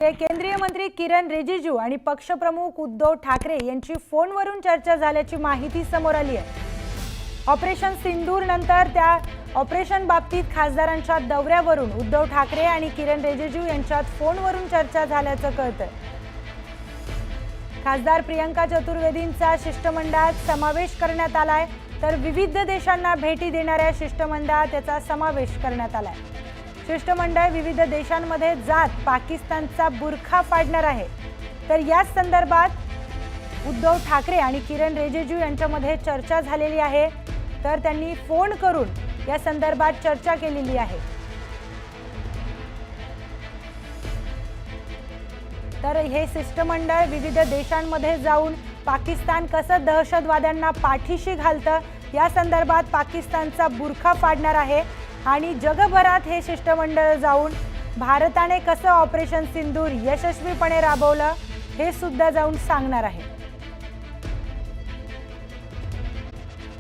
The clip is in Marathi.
केंद्रीय मंत्री किरण रिजिजू आणि पक्षप्रमुख उद्धव ठाकरे यांची फोनवरून चर्चा झाल्याची माहिती समोर आली आहे। ऑपरेशन सिंदूर नंतर त्या ऑपरेशन बाबतीत खासदारांच्या दौऱ्यावरून उद्धव ठाकरे आणि किरण रिजिजू यांच्यात फोनवरून चर्चा झाल्याचं कळतंय। खासदार प्रियंका चतुर्वेदींचा शिष्टमंडळात समावेश करण्यात आलाय, तर विविध देशांना भेटी देणाऱ्या शिष्टमंडळात त्याचा समावेश करण्यात आलाय। शिष्टमंडळ विविध देशांमध्ये जात पाकिस्तानचा बुरखा फाडणार आहे, तर या संदर्भात उद्धव ठाकरे आणि किरण रिजिजू यांच्यामध्ये चर्चा झालेली आहे, तर त्यांनी फोन करून या संदर्भात चर्चा केलेली आहे। तर हे शिष्टमंडळ विविध देशांमध्ये जाऊन पाकिस्तान कसं दहशतवाद्यांना पाठीशी घालतं या संदर्भात पाकिस्तानचा बुरखा फाडणार आहे आणि जगभरात हे शिष्टमंडळ जाऊन भारताने कसं ऑपरेशन सिंदूर यशस्वीपणे राबवलं हे सुद्धा जाऊन सांगणार आहे।